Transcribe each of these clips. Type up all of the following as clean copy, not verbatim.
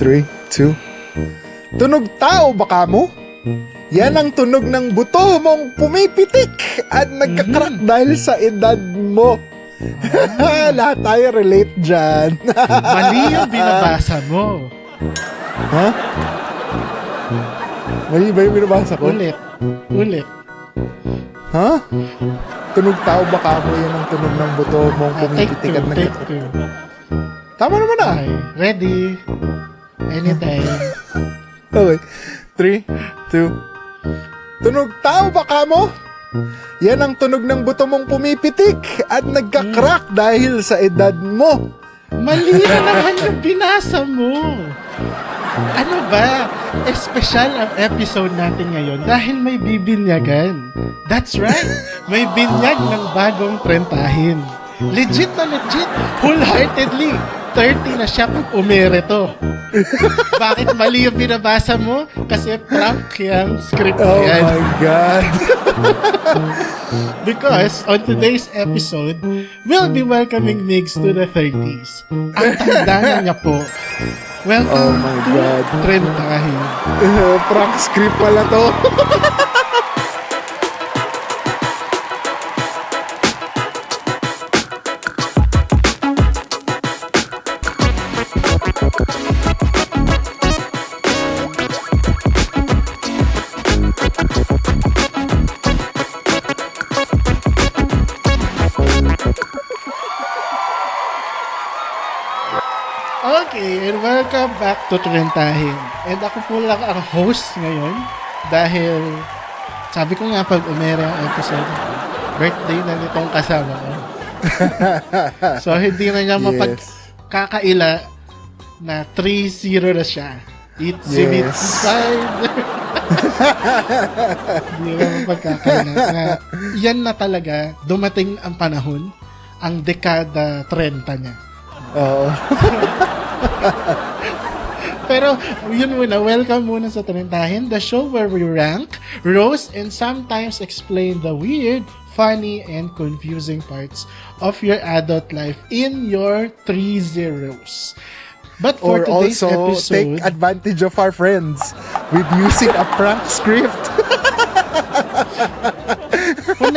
3, 2. Tunog tao baka mo? Yan ang tunog ng buto mong pumipitik at nagkakrak dahil sa edad mo. Lahat tayo relate dyan. Mali yung binabasa mo. Ha? Mali ba yung binabasa ko? Ulit. Ha? Tunog tao baka mo? Yan ang tunog ng buto mong Take pumipitik at two. nagkakrak. Tama naman ah. Okay. Ready? Anytime. Okay. 3, 2. Tunog tao baka mo? Yan ang tunog ng buto mong pumipitik at nagkakrak dahil sa edad mo. Mali na naman yung binasa mo. Ano ba? Espesyal ang episode natin ngayon dahil may bibinyagan. That's right. May binyag ng bagong trentahin. Legit na legit. Wholeheartedly. 30 na siya pag umere to. Bakit mali yung binabasa mo? Kasi prank yung script Oh yan. my God. Because on today's episode, we'll be welcoming Migs to the 30s. Ang tanda na niya po. Oh Welcome my to God. Trentahin. Prank script pala to. Okay, and welcome back to Trentahin. And ako po lang ang host ngayon dahil sabi ko nga pag umere ang episode, birthday na nitong kasama ko. So hindi na niya mapagkakaila na 3-0 na siya. It's Yes. fine. Hindi na mapagkakaila. Yan na talaga, dumating ang panahon, ang dekada 30 niya. Oo. Pero, yun muna, welcome muna sa Trentahin, the show where we rank, roast, and sometimes explain the weird, funny, and confusing parts of your adult life in your 3 zeros. But for Or today's also episode, take advantage of our friends with using a prank script. kung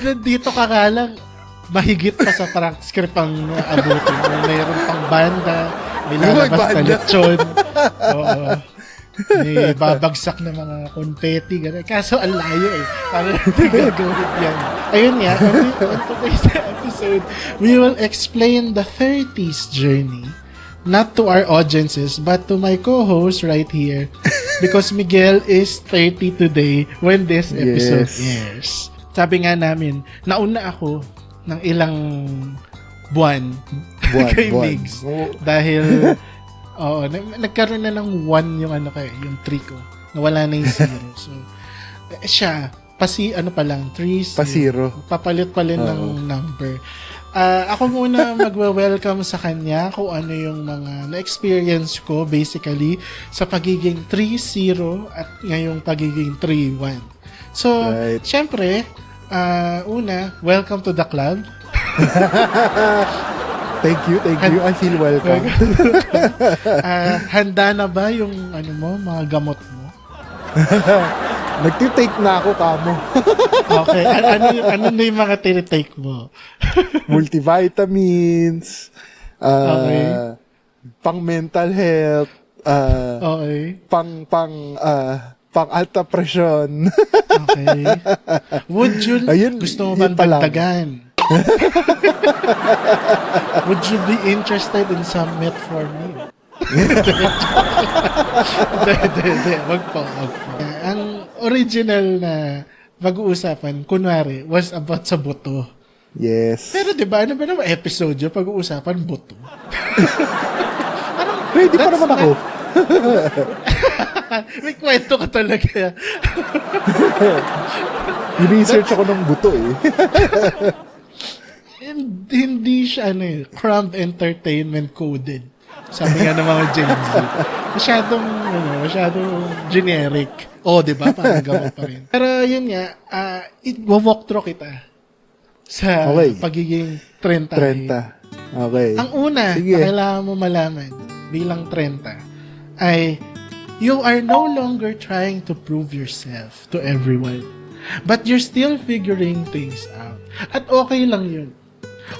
nandito ka nga lang, mahigit pa sa prank script ang abutin. Mayroon pang banda, may lalabas na lechon. Oo. May babagsak na mga confetti. Ganun. Kaso ang layo eh. Paano natin gagawin yan? Ayun nga, on today's episode, we will explain the 30s journey. Not to our audiences, but to my co-host right here. Because Miguel is 30 today when this episode airs. Sabi nga namin, nauna ako ng ilang buwan kay Migs. Oh. Dahil nagkaroon na ng 1 yung yung 3 ko. Nawala na yung 0. So, siya, pa lang, 3, Pasiro. papalit pa rin ng number. Ako muna magwe-welcome sa kanya kung ano yung mga na-experience ko basically sa pagiging 3-0 at ngayong pagiging 3-1. So, Right. syempre, una, welcome to the club. Thank you. I feel welcome. Handa na ba yung mga gamot mo? Nagtitake na ako, kamo. Okay, ano na yung mga tinitake mo? Multivitamins, Okay. pang mental health, Okay. pang alta presyon. Okay. Would you, Ayun, gusto mo yun bang pa lang. dagdagan? Would you be interested in some metformin? Hindi. Wag po. Ang original na pag-uusapan, kunwari, was about sa buto. Yes. Pero diba, ano ba naman episode yung pag-uusapan buto? Ready pa naman ako. May kwento ka talaga. I-research ako ng buto eh. Hindi siya Crumb Entertainment coded. Sabi nga ng mga Gen Z. Masyadong generic. Di ba? Parang gamot pa rin. Pero yun nga, walk through kita sa Okay. pagiging 30. 30. Okay. Ang una Sige. na kailangan mo malaman, bilang 30 ay you are no longer trying to prove yourself to everyone. But you're still figuring things out. At okay lang yun.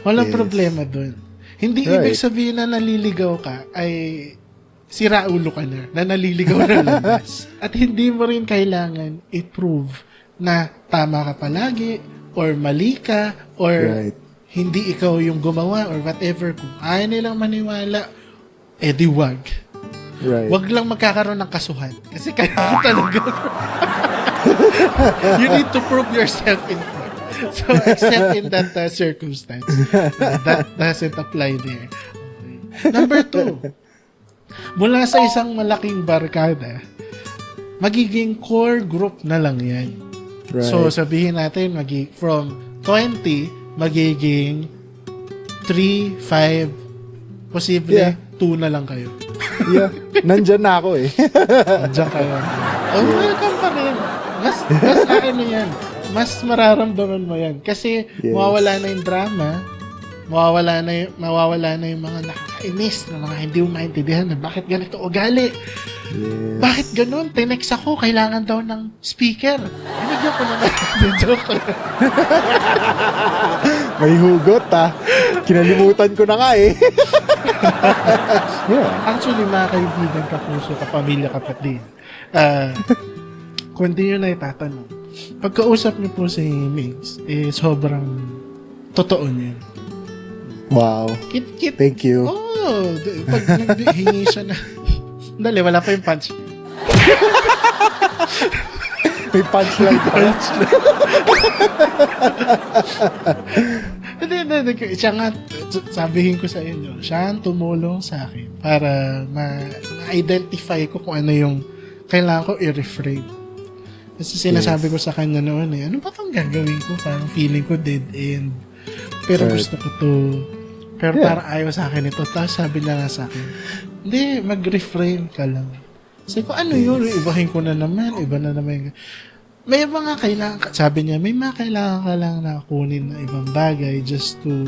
Walang problema dun. Hindi ibig sabihin na naliligaw ka ay sira ulo ka na naliligaw na labas. At hindi mo rin kailangan i-prove na tama ka palagi or mali ka or hindi ikaw yung gumawa or whatever. Kung ayaw nilang maniwala, edi wag. Wag lang magkakaroon ng kasuhan. Kasi kaya talaga. You need to prove yourself in court. So, except in that circumstance, that doesn't apply there. Okay. Number 2, mula sa isang malaking barkada, magiging core group na lang yan. So, sabihin natin, from 20, magiging 3, 5, posible 2 na lang kayo. Nandyan na ako eh. Nandyan kayo. Oh, welcome pa rin. Mas ano yan. Mas mararamdaman mo yan. Kasi mawawala na yung drama, mawawala na yung mga nakakainis na mga hindi mo maintindihan na bakit ganito ugali. Bakit ganun? Tinext ako, kailangan daw ng speaker. Binigyan ko naman. Joke ko lang. May hugot Kinalimutan ko na nga eh. Actually, mga kaibigan, kapuso, kapamilya, kapatid, kung di nyo na itatanong, pagkausap niyo po si Migs, sobrang totoo niya. Wow. Thank you. Oh, pag hingi siya na, dali, wala pa yung punch. May punchline pa. Hindi. Siya nga, sabihin ko sa inyo, siya ang tumulong sa akin para ma-identify ko kung ano yung kailangan ko i-reframe. Kasi sinasabi ko sa kanya noon ano ba itong gagawin ko? Parang feeling ko dead end. Pero gusto ko to. Pero parang ayaw sa akin ito. Tapos sabi niya nga sa akin, hindi, mag-reframe ka lang. Sabi ko, ano yun? Ibahin ko na naman. Iba na naman. May mga kailangan, sabi niya, may mga kailangan ka lang na kunin na ibang bagay just to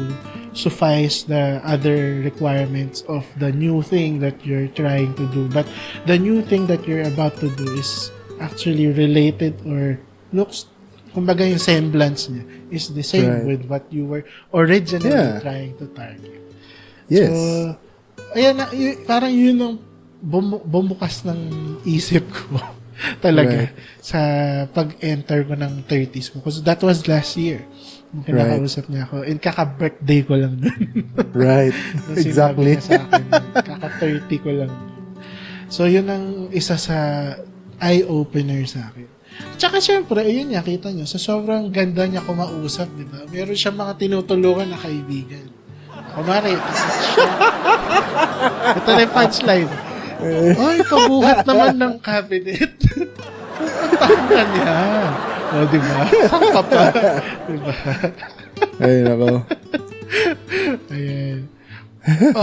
suffice the other requirements of the new thing that you're trying to do. But the new thing that you're about to do is actually related or looks, kumbaga yung semblance niya is the same with what you were originally trying to target. Yes. So, ayan, parang yun ang bumukas ng isip ko talaga sa pag-enter ko ng 30s ko. Because that was last year. Nung kinakausap niya ako. And kaka-birthday ko lang nun. Exactly. Kaka-30 ko lang. So, yun ang isa sa eye-opener sa akin. Tsaka syempre, ayun niya, kita niyo, sa sobrang ganda niya kumausap, di ba? Meron siya mga tinutulungan na kaibigan. Kumari, ito na yung punchline. Ay, pabuhat naman ng cabinet. Ang tanda niya. O, di ba? Saan ka pa? Di ba? Ayun ako. Ayan. O,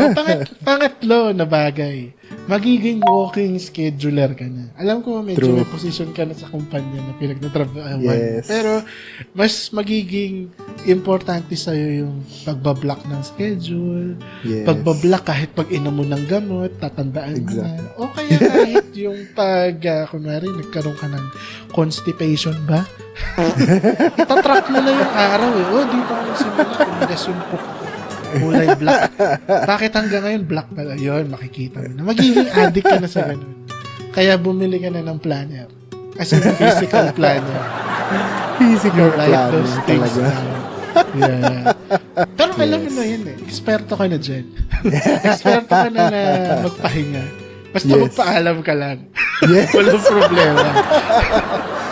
pangatlo na bagay. Magiging walking scheduler ka na. Alam ko, medyo may position ka na sa kumpanya na pinagtatrabahan. Pero, mas magiging importante sa'yo yung pagbablock ng schedule, pagbablock kahit pag inom mo ng gamot, tatandaan mo na. O kaya kahit yung kunwari, nagkaroon ka ng constipation ba? Itatrack mo na yung araw eh. O, dito ako simula, kumigas yung kulay black. Bakit hanggang ngayon black pala? Yun, makikita mo na. Magiging addict ka na sa ganun. Kaya bumili ka na ng planner. As in, physical planner. Physical planner those things talaga. Yeah. Pero alam mo na yun eh. Eksperto ka na dyan. Eksperto ka na magpahinga. Basta magpaalam ka lang. Walang problema.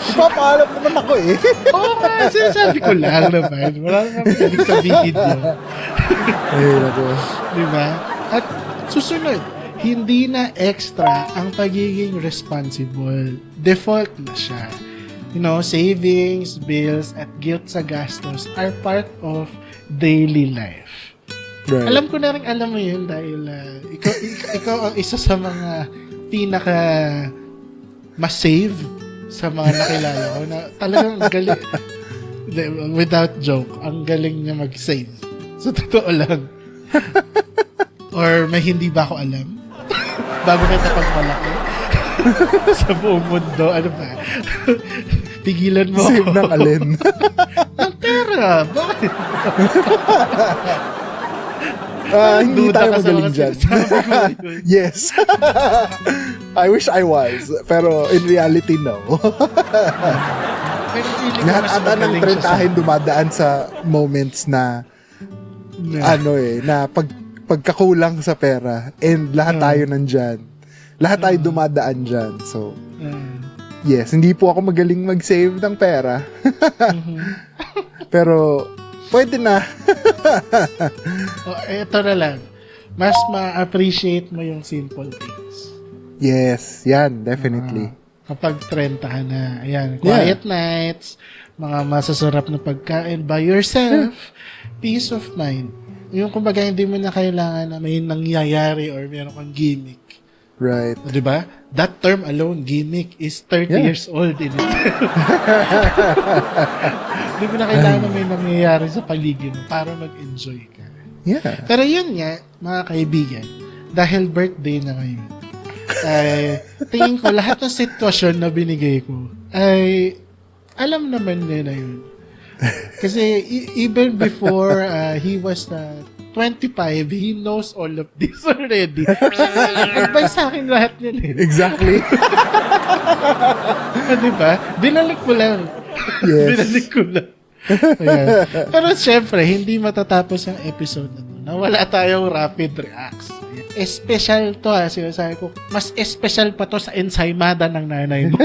Ipapaalam naman ako eh. Oo nga, sinasabi ko lang naman. Wala naman ibig sabihin yun. Ayun ako. Diba? At susunod, hindi na extra ang pagiging responsible. Default na siya. You know, savings, bills, at guilt sa gastos are part of daily life. Alam ko na rin, alam mo yun dahil ikaw ang isa sa mga pinaka mas-save sa mga nakilala ko na talagang galing, without joke, ang galing niya mag-save. So, totoo lang. Or may hindi ba ako alam? Bago kita pagmalaki. Sa buong mundo, ano ba? Pigilan mo Save ng alin. Ang pera, bakit? Hindi Duda tayo ka sa magaling mga dyan. sinasabi ko ngayon. Yes. I wish I was. Pero in reality, no. Pero feeling ko Lahat mas ata ng magaling siya trentahin dumadaan sa moments na na pagkakulang sa pera and lahat tayo nandyan. Lahat tayo dumadaan dyan. So, yes, hindi po ako magaling mag-save ng pera. Pero, pwede na. Ito na lang. Mas ma-appreciate mo yung simple things. Yes, yan, definitely. Kapag 30 ka na. Ayan, quiet nights, mga masasarap na pagkain by yourself, peace of mind. Yung kumbaga hindi mo na kailangan na may nangyayari or meron kang gimmick. Right. O, diba? That term alone, gimmick, is 30 years old in itself. Hindi mo na kailangan na may nangyayari sa paligid mo para mag-enjoy ka. Yeah. Pero yun nga, mga kaibigan, dahil birthday na ngayon, ay tingin ko lahat ng sitwasyon na binigay ko ay alam naman niya na yun. Kasi even before he was 25, he knows all of this already. Advice sa akin lahat yun eh. Exactly. Diba? Binalik ko lang. Yes. Binalik ko lang. Ayan. Pero syempre, hindi matatapos ang episode na to na wala tayong rapid reacts. Special to sinasabi ko. Mas special pa to sa ensaymada ng nanay mo.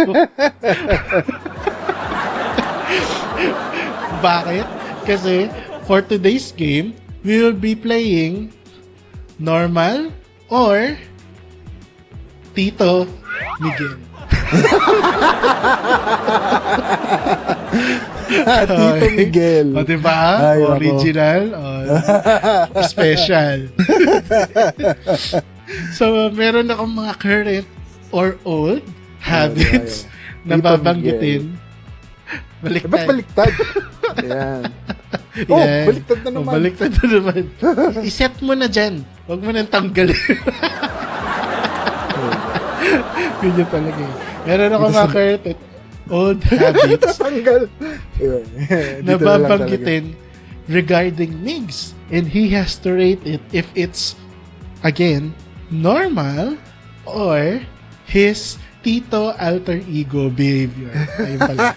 Bakit? Kasi for today's game, we will be playing normal or Tito Miguel. Tito Miguel. O, diba? Ay, Original or special. So, meron akong mga current or old habits na Tito babanggitin. Ba't baliktad? Ayan. Yeah. Baliktad na naman. Baliktad na naman. I-set mo na dyan. Huwag mo nang tanggalin. Ganyan talaga eh. Meron ako mga current old habits Tanggal. na babanggitin regarding Migs. And he has to rate it if it's, again, normal or his Tito alter ego behavior. Ayun pala.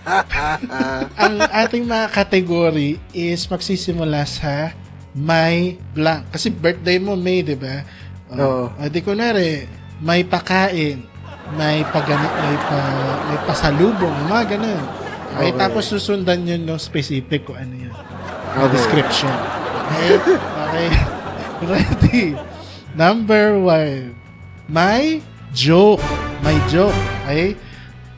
Ang ating mga category is magsisimula sa may blank. Kasi birthday mo May, di ba? Oo. Di kunwari, may pakain, may may pasalubong, mga ganun. Okay, Okay. tapos susundan yun ng specific kung ano yun. Okay. Description. Okay? Okay. Ready? Number 1. May joke. May joke. Okay?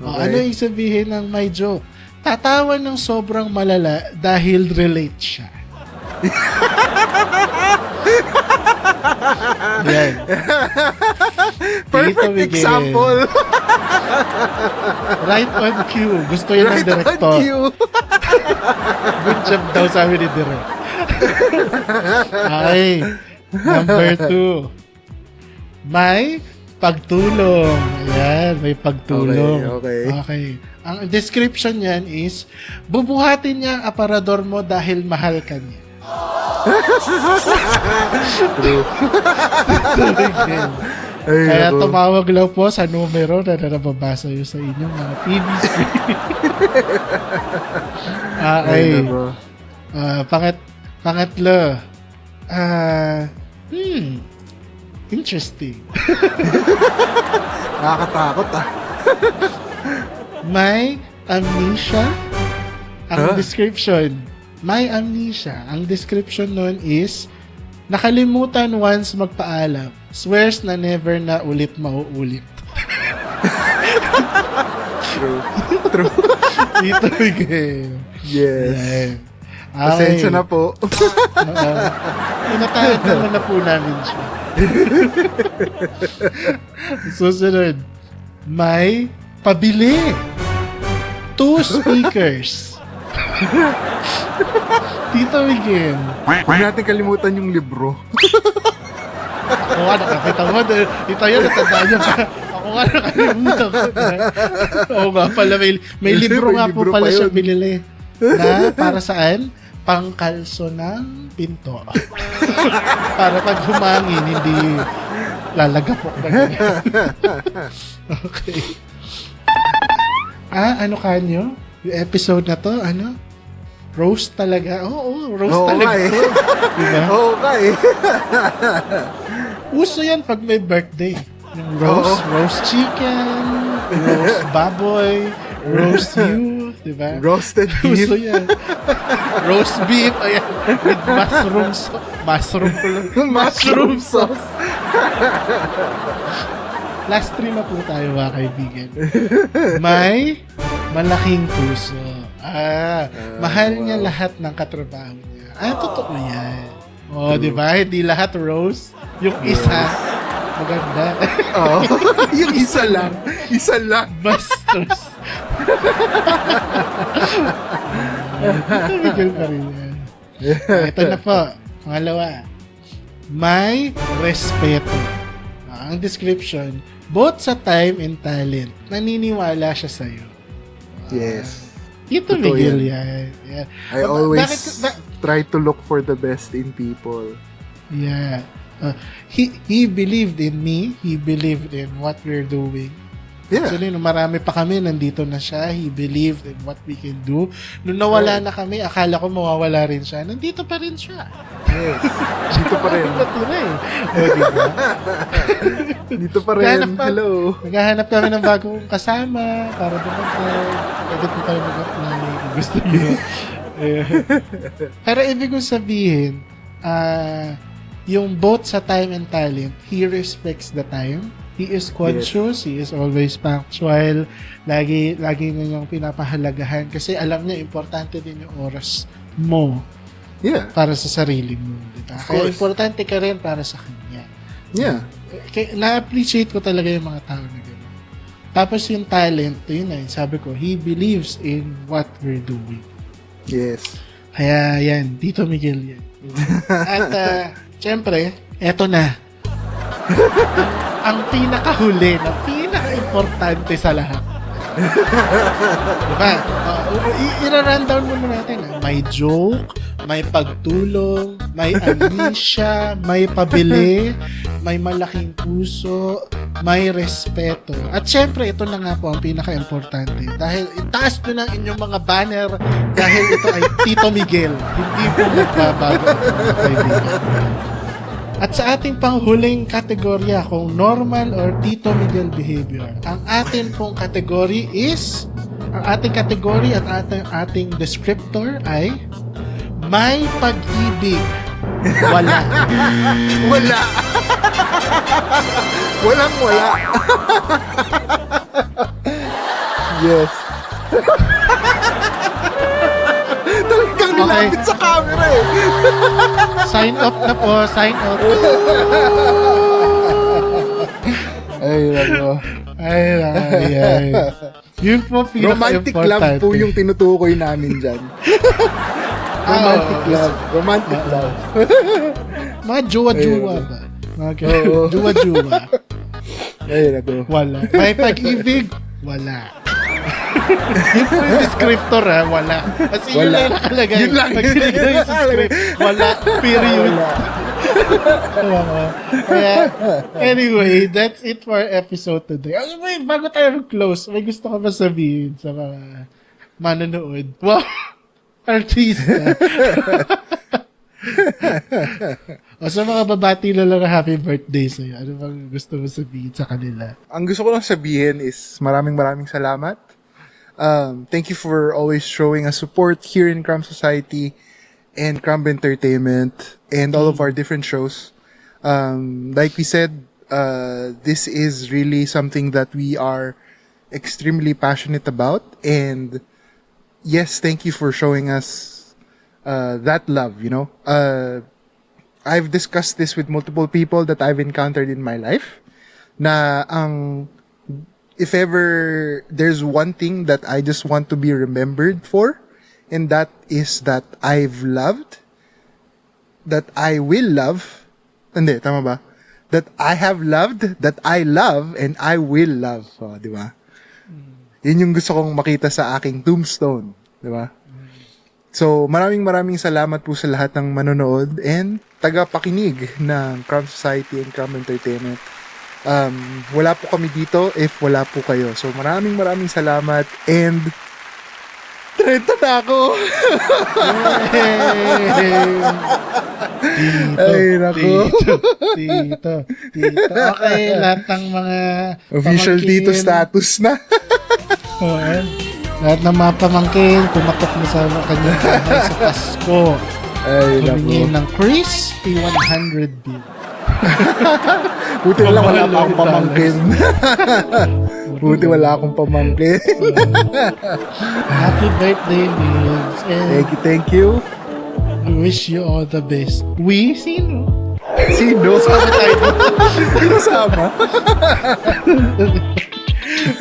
O, Okay. ano yung sabihin ng may joke? Tatawa ng sobrang malala dahil relate siya. Yan. Perfect Tito Miguel. example. Right on cue. Gusto yun ng Right on director. cue. Good job daw sabi ni Direk. Okay. Number 2. May pagtulong. Ayan, may pagtulong. Okay. Ang description niyan is, bubuhatin niya ang aparador mo dahil mahal ka niya. True. Miguel. Ay, Kaya ako. tumawag lang po sa numero na nababasa yun sa inyong mga TV screen. Ay, Okay. ako. Pangatlo. Interesting. Nakakatakot May amnesia. Ang Huh? description. May amnesia. Ang description nun is, nakalimutan once magpaalam. Swears na never na ulit mauulit. True. True. Ito Miguel. Yes. Ayan. Pasensya na po. Tinatawag naman na po namin siya. Susunod. May pabili. 2 speakers. Tito Miguel. Huwag natin kalimutan yung libro. Oo nga, nakakita mo. Ito yun, natandaan niyo pa. Ako nga, nakalimutan ko. Oo nga pala, may libro May nga po libro pala pa siya yun. binili. Na para saan? Pangkalso ng pinto. Para pag humangin, hindi lalagapok na ganyan. Okay. Ano kanyo? Yung episode na to, ano? Roast talaga. Oo, roast Oo talaga. nga eh. Diba? Oo ka eh. Uso yan pag may birthday. Yung roast chicken, roast baboy, roast you, diba? Roasted beef. Uso yan. Roast beef, ayan, with mushroom sauce. Last three na po tayo, mga kaibigan. May malaking puso. Mahal niya lahat ng katrabaho niya. Totoo yan. Di ba? Hindi lahat roast. Yung isa, maganda. Yung isa lang. Isa lang. Bastos. Tumigil pa rin yan. Ito na po. Pangalawa. May respeto. Ang description, both sa time and talent, naniniwala siya sa'yo. Yes. Ito Totoo Miguel yan. yan. I always try to look for the best in people. Yeah. He believed in me. He believed in what we're doing. Yeah. Actually, nung marami pa kami, nandito na siya. He believed in what we can do. Nung nawala na kami, akala ko mawawala rin siya. Nandito pa rin siya. Yes. Dito pa rin. Natira eh. Diba? Dito pa rin. Hello. Naghahanap kami ng bagong kasama para dumating. Pwede po kayo mag-apply kung gusto niyo. Pero ibig kong sabihin, yung both sa time and talent, he respects the time. He is conscious, He is always punctual. Lagi na niyang pinapahalagahan kasi alam niya importante din yung oras mo. Yeah. Para sa sarili mo, diba? Kaya importante ka rin para sa kanya. Yeah. Kaya na-appreciate ko talaga yung mga tao na gano'n. Tapos yung talent, yun na, sabi ko, he believes in what we're doing. Yes. Kaya yan, Tito Miguel yan. At syempre, eto na. ang pinakahuli na pinaka-importante sa lahat. Diba? I-rundown muna natin. May joke, may pagtulong, may amnesia, may pabili, may malaking puso, may respeto. At syempre, ito na nga po ang pinaka-importante. Dahil itaas nyo ng inyong mga banner dahil ito ay Tito Miguel. Hindi po magbabago. At sa ating panghuling kategorya kung normal or Tito Miguel behavior, ang ating pong kategory is, ang ating kategory at ating descriptor ay may pag-ibig. Wala. Wala. Walang-wala. Yes. Talagang nilapit sa camera eh. Sign off na po. Sign off. Ay, nako. Ay. Yun po Romantic love po yung tinutukoy namin dyan. Romantic love. Romantic love. Mga jowa-jowa ba? Okay. Jowa-jowa. Ay, nako. Wala. May pag-ibig? Wala. Yun po yung descriptor ha, wala. Kasi yun lang nakalagay. Yun lang. Pag binigay sa script, wala. Period. Kaya, anyway, that's it for our episode today. Bago tayo mag-close, may gusto ka ba sabihin sa mga manonood? Wow! Artista! O sa mga babati na lang happy birthday sa'yo, ano bang gusto mo sabihin sa kanila? Ang gusto ko lang sabihin is maraming salamat. Thank you for always showing us support here in Crumb Society and Crumb Entertainment and all of our different shows. Like we said, this is really something that we are extremely passionate about. And yes, thank you for showing us that love, you know. I've discussed this with multiple people that I've encountered in my life. Na if ever there's one thing that I just want to be remembered for, and that is that I've loved, that I will love, hindi, tama ba? that I have loved, that I love, and I will love. O, di ba? Yun yung gusto kong makita sa aking tombstone. Di ba? So, maraming salamat po sa lahat ng manonood and tagapakinig ng Crumb Society and Crumb Entertainment. Wala po kami dito if wala po kayo. So, maraming salamat and 30 na ako! Ay, nako. Tito. Okay, lahat ng mga Official pamangkin, Tito status na. Oo. Lahat ng mga pamangkin, pumatok na sa kanyang kamay sa Pasko. Ay, Humingi nako. ng crispy 100 bill. Buti wala akong pamangkin. Buti wala akong pamangkin. Happy birthday, Migs. And Thank you. we wish you all the best. We? Sino? Sino? Kasama.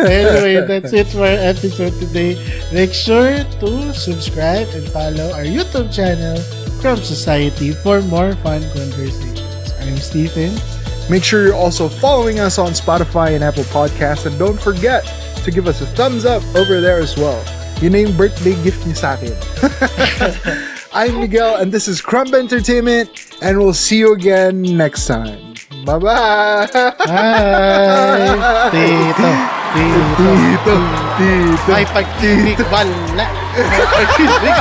Anyway, that's it for our episode today. Make sure to subscribe and follow our YouTube channel, Crumb Society, for more fun conversations. I'm Stephen. Make sure you're also following us on Spotify and Apple Podcasts, and don't forget to give us a thumbs up over there as well. Yun na yung birthday gift niya sa akin. I'm Miguel, and this is Crumb Entertainment, and we'll see you again next time. Bye-bye! Hi! Tito. Tito. May pag-ibig, wala. May pag-ibig.